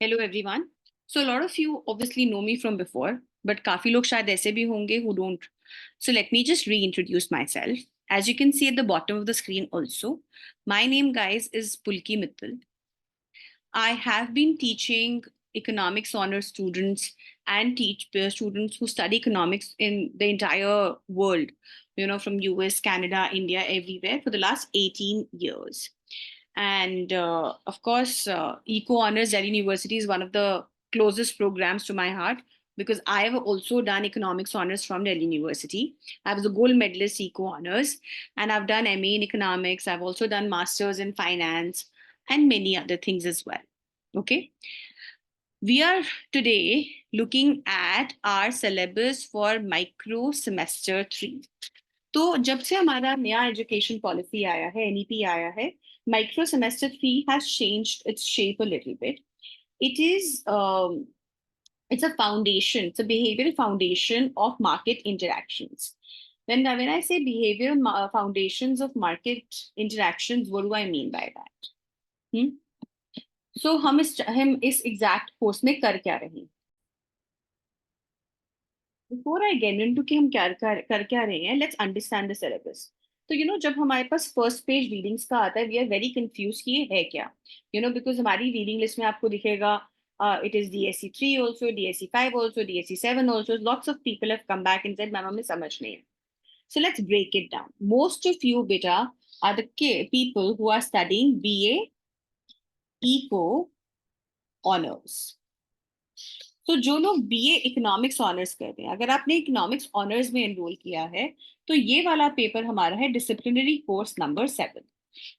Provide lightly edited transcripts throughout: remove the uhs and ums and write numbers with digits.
Hello everyone. So a lot of you obviously know me from before, but काफी लोग शायद ऐसे भी होंगे who don't. So let me just reintroduce myself. As you can see at the bottom of the screen also, my name guys is Pulki Mittal. I have been teaching economics honor students and teach students who study economics in the entire world, from US, Canada, India, everywhere for the last 18 years. And of course, Eco Honors Delhi University is one of the closest programs to my heart because I have also done economics honors from Delhi University. I was a gold medalist Eco Honors, and I've done MA in economics. I've also done masters in finance and many other things as well. Okay. We are today looking at our syllabus for micro semester 3. तो जब से हमारा नया education policy आया है NEP आया है micro semester 3 has changed its shape a little bit it is it's a foundation, it's a behavioral foundation of market interactions. When I say behavioral foundations of market interactions, what do I mean by that? hmm? So हम इस exact course में कर क्या रहे हैं? Before I get into कि हम कर क्या रहे हैं, लेट्स अंडरस्टैंड द सिलेबस. तो जब हमारे पास फर्स्ट पेज रीडिंग्स का आता है, वी आर वेरी कंफ्यूज कि ये है क्या. बिकॉज हमारी रीडिंग लिस्ट में आपको दिखेगा it is DSC 3 also, DSC 5 also, DSC 7 also. Lots of people have come back and said ma'am हमें समझ नहीं है. So let's break it down. Most of you, beta, are the people who are studying BA Eco Honors. तो जो लोग BA economics honours करते हैं, अगर आपने इकोनॉमिक्स ऑनर्स में एनरोल किया है, तो ये वाला पेपर हमारा है disciplinary course number 7,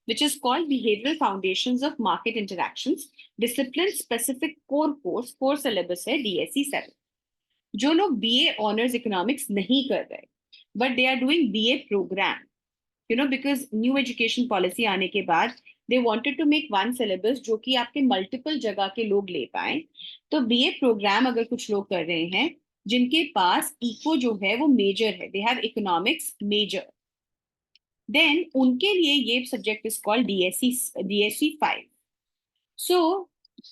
which is called Behavioral Foundations of Market Interactions, Discipline Specific Core Course, core syllabus है DSC 7. जो लोग BA ऑनर्स इकोनॉमिक्स नहीं कर रहे but they are doing BA programme, because new education policy आने के बाद they wanted to make one syllabus जो कि आपके मल्टीपल जगह के लोग ले पाए. तो BA प्रोग्राम अगर कुछ लोग कर रहे हैं जिनके पास इको जो है वो मेजर है, they have economics major, then उनके लिए ये subject is called DSC 5. So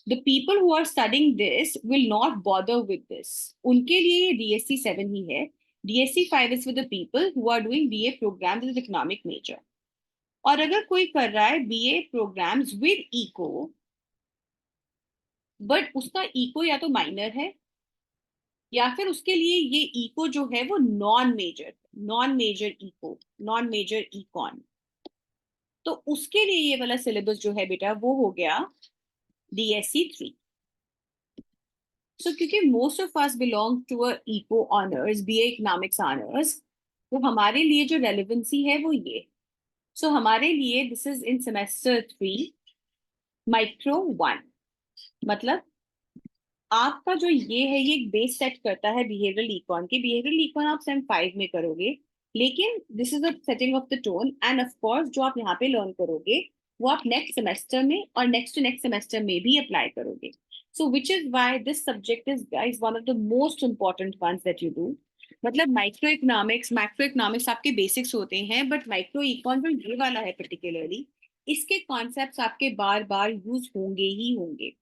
the people who are studying this will not bother with this. उनके लिए ये DSC 7 ही है. DSC 5 is for the people who are doing BA programs with economic major. और अगर कोई कर रहा है BA programs with eco, but उसका इको या तो माइनर है या फिर उसके लिए ये इको जो है वो non major eco, non major econ, तो उसके लिए ये वाला सिलेबस जो है बेटा वो हो गया DSC 3. सो क्योंकि most of us belong to a eco honours, BA economics honours, तो हमारे लिए जो रेलेवेंसी है वो ये. सो हमारे लिए this is in semester 3 micro 1. मतलब आपका जो ये है ये एक बेस सेट करता है बिहेवियरल इकॉन की. बिहेवियरल इकॉन आप सेम 5 में करोगे, लेकिन this is the setting of the tone. And of course जो आप यहाँ पे लर्न करोगे वो आप नेक्स्ट सेमेस्टर में और नेक्स्ट टू नेक्स्ट सेमेस्टर में भी अप्लाई करोगे. So which is why this subject is guys one of the most important ones that you do. मतलब माइक्रो इकोनॉमिक्स, मैक्रो इकोनॉमिक्स आपके बेसिक्स होते हैं, बट माइक्रो इकॉन जो ये वाला है पर्टिकुलरली, इसके कॉन्सेप्ट्स आपके बार बार यूज होंगे ही होंगे.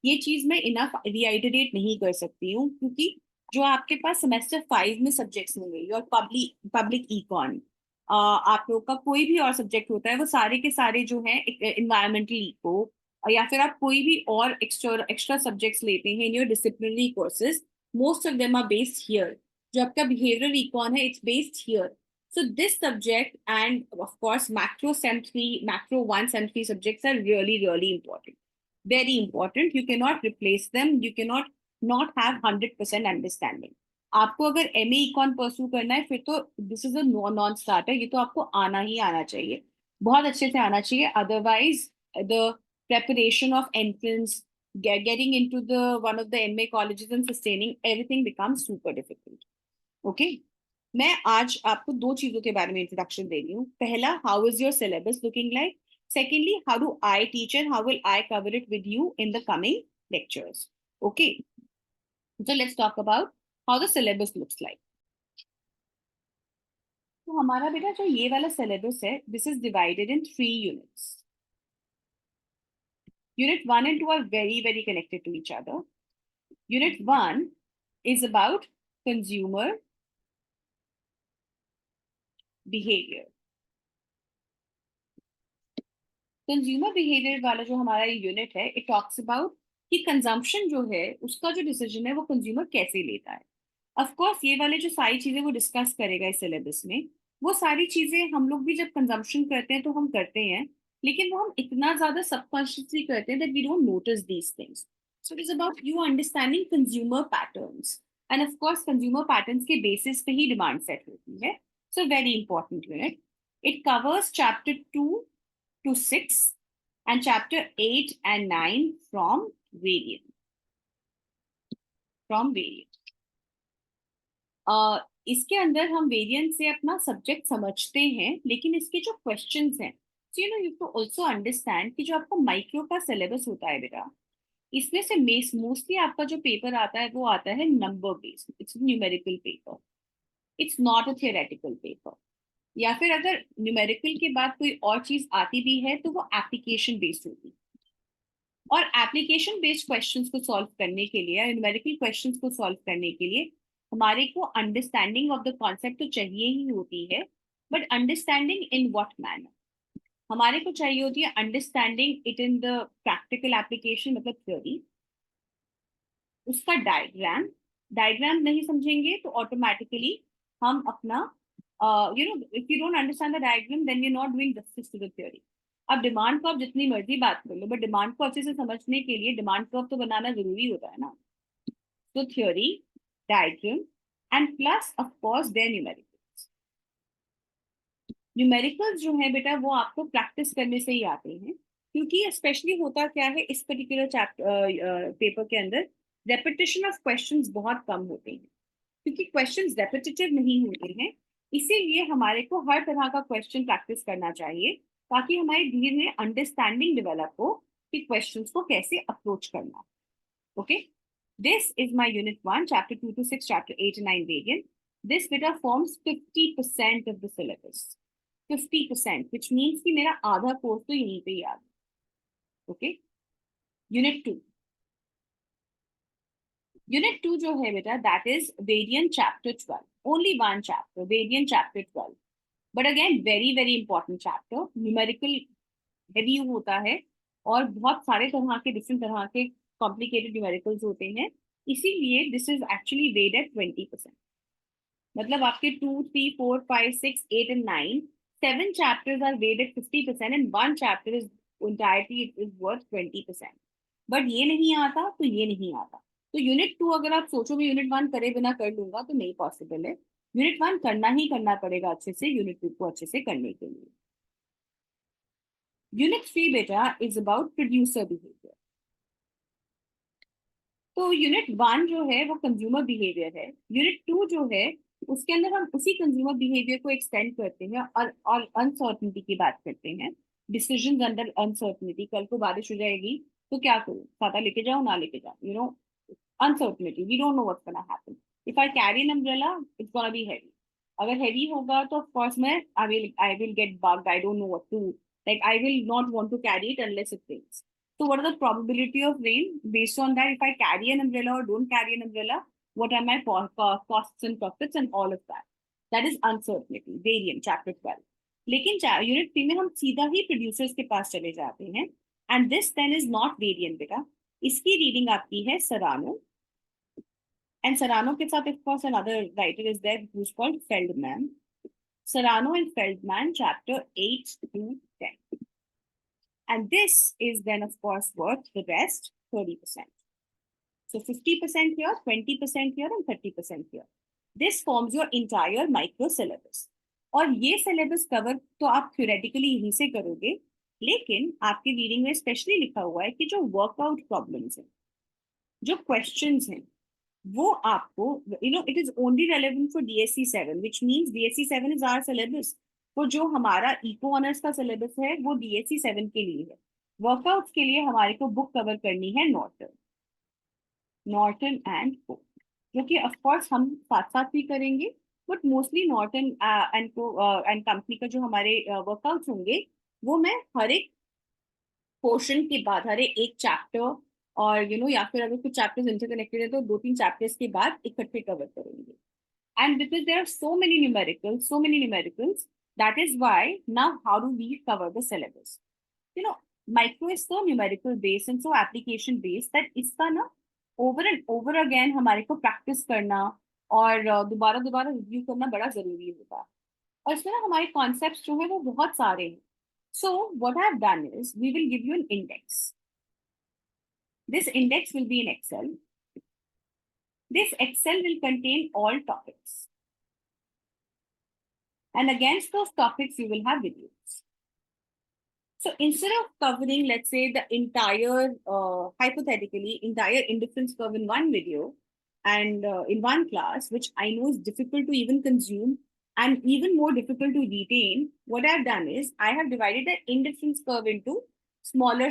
ये चीज मैं इनफ रिआइटरेट नहीं कर सकती हूँ क्योंकि जो आपके पास सेमेस्टर 5 में सब्जेक्ट्स होंगे, योर पब्लिक इकॉन, आप लोग का कोई भी और सब्जेक्ट होता है, वो सारे के सारे जो हैं इन्वायरमेंटल इको, या फिर आप कोई भी और एक्स्ट्रा सब्जेक्ट्स लेते हैं in your disciplinary courses, most of them are based here. जो आपका बिहेवियरल इकॉन है it's based here. So this subject and of course macro sem 3, macro 1 sem 3 subjects are really important, very important. You cannot replace them. You cannot not have 100% understanding. आपको अगर MA econ pursue करना है फिर तो this is a non starter. ये तो आपको आना ही आना चाहिए, बहुत अच्छे से आना चाहिए. Otherwise the preparation of entrance, getting into the one of the MA colleges and sustaining everything becomes super difficult. Okay. मैं आज आपको दो चीजों के बारे में इंट्रोडक्शन दे रही हूँ. पहला, how is your syllabus looking like. Secondly, how do I teach and how will I cover it with you in the coming lectures? Okay. So let's talk about how the syllabus looks like. तो हमारा बेटा जो ये वाला syllabus है, this is divided in 3 units. Unit 1 and 2 are very, very connected to each other. Unit 1 is about consumer behavior. Consumer behaviour वाला जो हमारा यूनिट है, इट टॉक्स अबाउट कि कंजम्पशन जो है उसका जो डिसीजन है वो कंज्यूमर कैसे लेता है. ऑफ कोर्स ये वाले जो सारी चीजें वो डिस्कस करेगा इस सिलेबस में, वो सारी चीजें हम लोग भी जब कंजम्पशन करते हैं तो हम करते हैं, लेकिन वो हम इतना ज्यादा सबकॉन्शियसली करते हैं that we don't notice these things. So it is about you understanding consumer patterns, and of course consumer patterns के बेसिस पे ही डिमांड सेट होती है. So very important unit. It covers chapter 2 to 6 and chapter 8 and 9 from variant. इसके अंदर हम variant से अपना सब्जेक्ट समझते हैं, लेकिन इसके जो क्वेश्चंस हैं, so you know you to also understand कि जो आपका माइक्रो का सिलेबस होता है बेटा, इसमें से मोस्टली आपका जो पेपर आता है वो आता है number based. It's numerical paper, it's not a theoretical paper. या फिर अगर न्यूमेरिकल के बाद कोई और चीज आती भी है तो वो एप्लीकेशन बेस्ड होगी. और एप्लीकेशन बेस्ड क्वेश्चंस को सॉल्व करने के लिए, न्यूमेरिकल क्वेश्चंस को सॉल्व करने के लिए हमारे को अंडरस्टैंडिंग ऑफ द कॉन्सेप्ट तो चाहिए ही होती है, but understanding in what manner. हमारे को चाहिए होती है understanding it in the practical application, मतलब थ्योरी, उसका डायग्राम नहीं समझेंगे तो ऑटोमेटिकली हम अपना if you don't understand the diagram then you're not doing justice to the theory. अब डिमांड को आप जितनी मर्जी बात कर लो, बट डिमांड को अच्छे से समझने के लिए डिमांड कर्व तो बनाना जरूरी होता है ना. तो theory, diagram and plus of course their numericals. Numericals जो है बेटा वो आपको प्रैक्टिस करने से ही आते हैं, क्योंकि स्पेशली होता क्या है इस पर्टिकुलर चैप्टर पेपर के अंदर, रेपिटेशन ऑफ क्वेश्चंस बहुत कम होते हैं, क्योंकि क्वेश्चंस रेपिटेटिव नहीं होते हैं. इसीलिए हमारे को हर तरह का क्वेश्चन प्रैक्टिस करना चाहिए, ताकि हमारी धीरे धीरे अंडरस्टैंडिंग डेवलप हो कि क्वेश्चंस को कैसे अप्रोच करना. Okay, this is my unit 1 chapter 2 to 6 chapter 8 and 9 variant. This बेटा forms 50% of the syllabus. 50% which means कि मेरा आधा कोर्स तो यहीं पे ही आ गया. Okay, unit 2. यूनिट 2 जो है बेटा that is variant chapter 12. Only one chapter, variant chapter 12. But again very very important chapter. Numerical heavy होता है और बहुत सारे तरह के डिफरेंट तरह के कॉम्प्लिकेटेड न्यूमेरिकल्स होते हैं, इसीलिए this is actually weighed at 20%. मतलब आपके 2, 3, 4, 5, 6, 8 and 9, 7 chapters are weighed at 50% and one chapter is entirely it is worth 20%. But ये नहीं आता तो ये नहीं आता. तो यूनिट 2 अगर आप सोचो मैं यूनिट 1 करे बिना कर लूंगा तो नहीं पॉसिबल है. यूनिट 1 करना ही करना पड़ेगा अच्छे से यूनिट 2 को अच्छे से करने के लिए. यूनिट 3 बेटा इज अबाउट प्रोड्यूसर बिहेवियर. तो यूनिट 1 जो है वो कंज्यूमर बिहेवियर है. यूनिट 2 जो है उसके अंदर हम उसी कंज्यूमर बिहेवियर को एक्सटेंड करते हैं और अनसर्टनिटी की बात करते हैं. Decision under uncertainty. कल को बारिश हो जाएगी तो क्या करूं, छाता लेके जाऊं ना लेके जाऊं, you know, uncertainty. We don't know what's gonna happen. If I carry an umbrella it's gonna be heavy. अगर हैवी होगा तो ऑफ कोर्स मैं I will get bugged. I don't know what to, like I will not want to carry it unless it rains. So what are the probability of rain? Based on that, if I carry an umbrella or don't carry an umbrella, what are my costs and profits and all of that? That is uncertainty. Variant, chapter 12. लेकिन unit 3 में हम सीधा ही producers के पास चले जाते हैं. And this then is not variant बेटा. इसकी रीडिंग आपकी है सरानो. एंड सरानो के साथ of course another writer is there who is called Feldman. Serrano and Feldman, chapter 8 to 10. And this is then, of course, worth the rest 30%. So 50% here, 20% here, and 30% here. This forms your entire micro syllabus. और ये syllabus cover तो आप theoretically यहीं से करोगे, लेकिन आपकी reading में स्पेशली लिखा हुआ है कि जो वर्कआउट प्रॉब्लम्स हैं, जो क्वेश्चंस हैं, वो आपको it is only relevant for DSC 7, which means DSC 7 is our syllabus. तो जो हमारा इको ऑनर्स का सिलेबस है वो DSC 7 के लिए है. वर्कआउट्स के लिए हमारे को बुक कवर करनी है नॉर्टन एंड को, जो कि ऑफ कोर्स हम साथ साथ भी करेंगे, बट मोस्टली नॉर्टन एंड को एंड कंपनी का जो हमारे वर्कआउट्स होंगे वो मैं हर एक पोर्शन के बाद हर एक चैप्टर और या फिर अगर कुछ चैप्टर्स इंटरकनेक्टेड है तो 2-3 चैप्टर्स के बाद इकट्ठे कवर करेंगे. And because there are so many numericals, that is why now how do we cover the syllabus? You know, micro is so numerical based and so application based that इसका ना over and over again हमारे को practice करना और दोबारा दोबारा review करना बड़ा जरूरी होता है. और इसमें ना हमारे कॉन्सेप्ट्स जो है वो बहुत सारे हैं. So what I have done is we will give you an index. This index will be in Excel. This Excel will contain all topics. And against those topics, you will have videos. So instead of covering, let's say, the entire, hypothetically, entire indifference curve in one video and in one class, which I know is difficult to even consume and even more difficult to retain, what I've done is I have divided the indifference curve into smaller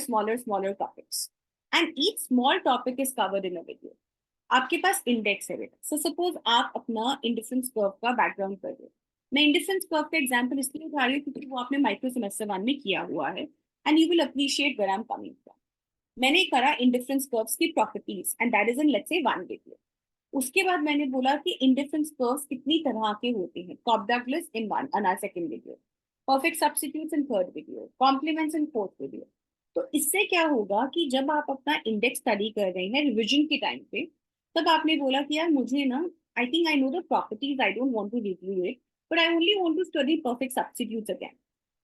topics. And each small topic is covered in a video. आपके पास index है बेटा. So suppose आप अपना indifference curve का background कर रहे हो. मैं इंडिफरेंस कर्व का एग्जांपल इसलिए उठा रही हूँ क्योंकि वो आपने माइक्रो सेमेस्टर 1 में किया हुआ है and you will appreciate where I am coming from. मैंने करा इंडिफरेंस कर्व्स की properties and that is in let's say one video. उसके बाद मैंने बोला कि इंडिफरेंस कर्व्स कितनी तरह के होते हैं. Cobb Douglas in one another second video, perfect substitutes in third video, complements in fourth video. तो इससे क्या होगा कि जब आप अपना इंडेक्स स्टडी कर रहे हैं रिविजन के टाइम पे, तब आपने बोला कि यार मुझे ना I think I know the properties, I don't want to review it but I only want to study perfect substitutes again.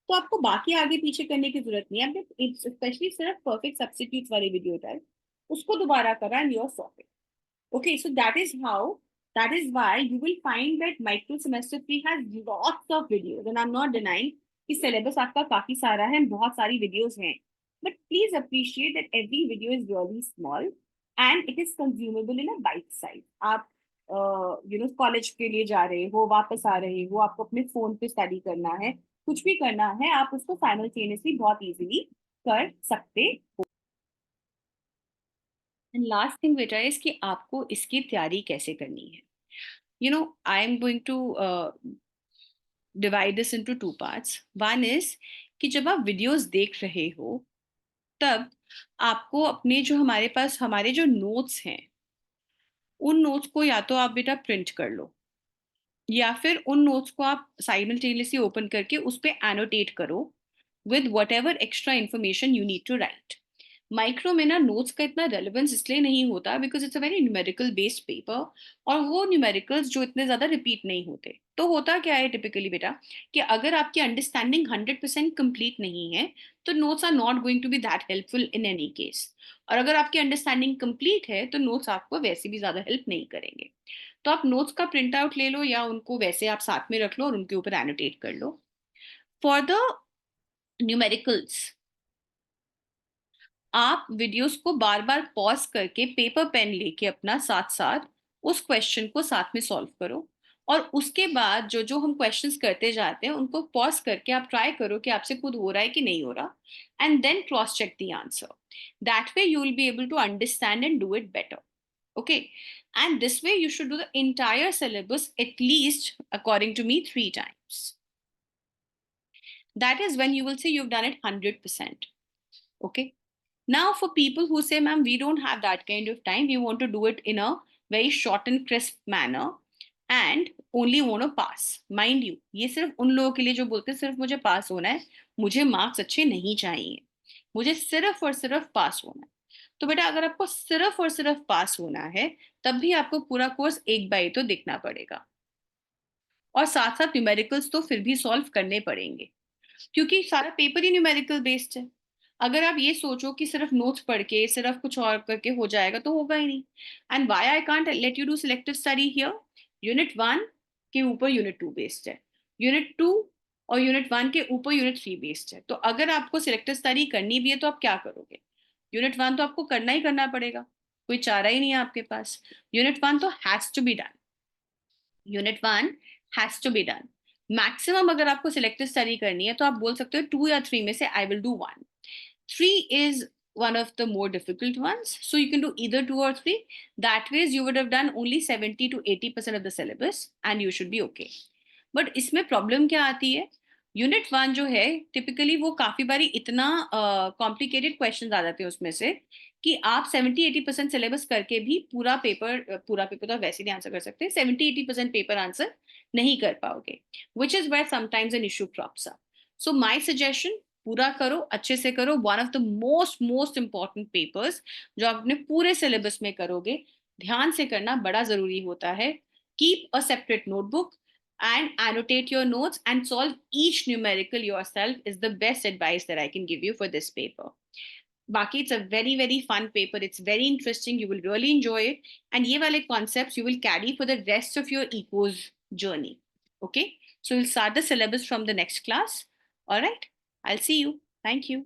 तो आपको बाकी आगे पीछे करने की जरूरत नहीं है. आपने स्पेशली सिर्फ परफेक्ट सब्स्टिट्यूट्स वाली वीडियो टाइप उसको दोबारा करा and you are sorted. Okay, so that is why you will find that micro semester 3 has lots of videos and I'm not denying कि syllabus आपका काफी सारा है and बहुत सारी videos हैं. But please appreciate that every video is really small and it is consumable in a bite size. आप college के लिए जा रहे हो, वापस आ रहे हो, आपको अपने फोन पे स्टडी करना है, कुछ भी करना है, आप उसको साइमल्टेनियसली बहुत इजीली कर सकते. एंड लास्ट थिंग बेटा इज कि आपको इसकी तैयारी कैसे करनी है. I am going to divide this into 2 parts. One is कि जब आप वीडियोस देख रहे हो तब आपको अपने जो हमारे पास हमारे जो नोट्स हैं उन नोट्स को या तो आप बेटा प्रिंट कर लो या फिर उन नोट्स को आप साइमल्टेनियसली ओपन करके उस पर एनोटेट करो with whatever extra information you need to write. Micro में ना नोट्स का इतना रेलेवेंस इसलिए नहीं होता because it's a very numerical based paper और वो न्यूमेरिकल्स जो इतने ज्यादा रिपीट नहीं होते. तो होता क्या है टिपिकली बेटा कि अगर आपकी अंडरस्टैंडिंग 100% कंप्लीट नहीं है तो notes are not going to be that helpful in any case. और अगर आपकी अंडरस्टैंडिंग कंप्लीट है तो नोट्स आपको वैसे भी ज्यादा हेल्प नहीं करेंगे. तो आप नोट्स का प्रिंट आउट ले लो या उनको वैसे आप साथ में रख लो और उनके ऊपर एनोटेट कर लो. फॉर द न्यूमेरिकल्स आप वीडियोस को बार बार पॉज करके पेपर पेन लेके अपना साथ साथ उस क्वेश्चन को साथ में सॉल्व करो और उसके बाद जो जो हम क्वेश्चंस करते जाते हैं उनको पॉज करके आप ट्राई करो कि आपसे खुद हो रहा है कि नहीं हो रहा and then cross check the answer. That way you will be able to understand and do it better. Okay, and this way you should do the entire syllabus at least, according to me, 3 times. That is when you will say you've done it 100%. Okay. Now, for people who say, ma'am, we don't have that kind of time, we want to do it in a very short and crisp manner and only want to pass. Mind you, ये सिर्फ उन लोगों के लिए जो बोलते हैं सिर्फ मुझे पास होना है, मुझे मार्क्स अच्छे नहीं चाहिए, मुझे सिर्फ और सिर्फ पास होना है. तो बेटा अगर आपको सिर्फ और सिर्फ पास होना है तब भी आपको पूरा कोर्स एक बार तो देखना पड़ेगा और साथ साथ न्यूमेरिकल्स तो फिर भी सॉल्व करने पड़ेंगे क्योंकि सारा पेपर ही न्यूमेरिकल बेस्ड है. अगर आप ये सोचो कि सिर्फ नोट्स पढ़ के सिर्फ कुछ और करके हो जाएगा तो होगा ही नहीं. And why I can't let you do selective study here. Unit 1 के ऊपर यूनिट 2 बेस्ड है, यूनिट 2 और यूनिट 1 के ऊपर यूनिट 3 बेस्ड है. तो अगर आपको सिलेक्टिव स्टडी करनी भी है तो आप क्या करोगे. यूनिट 1 तो आपको करना ही करना पड़ेगा, कोई चारा ही नहीं है आपके पास. यूनिट 1 तो has to be done. Unit 1 has to be done. Maximum अगर आपको सिलेक्टिव स्टडी करनी है तो आप बोल सकते हो 2 या 3 में से I will do 1. 3 is one of the more difficult ones, so you can do either 2 or 3. That way you would have done only 70 to 80% of the syllabus and you should be okay. But इसमें problem क्या आती है, unit 1 जो है typically वो काफी बारी इतना कॉम्प्लिकेटेड क्वेश्चंस आ जाते हैं उसमें से कि आप 70-80% सिलेबस करके भी पूरा पेपर तो आप वैसे नहीं आंसर कर सकते, 70-80% पेपर आंसर नहीं कर पाओगे, which is where sometimes an issue crops up. So my suggestion, पूरा करो, अच्छे से करो. One of the most most important papers जो आप अपने पूरे सिलेबस में करोगे, ध्यान से करना बड़ा जरूरी होता है. Keep a separate notebook and annotate your notes and solve each numerical yourself is the best advice that I can give you for this paper. Baki, it's a very, very fun paper. It's very interesting. You will really enjoy it. And ye wale concepts you will carry for the rest of your ecos journey. Okay. So we'll start the syllabus from the next class. All right. I'll see you. Thank you.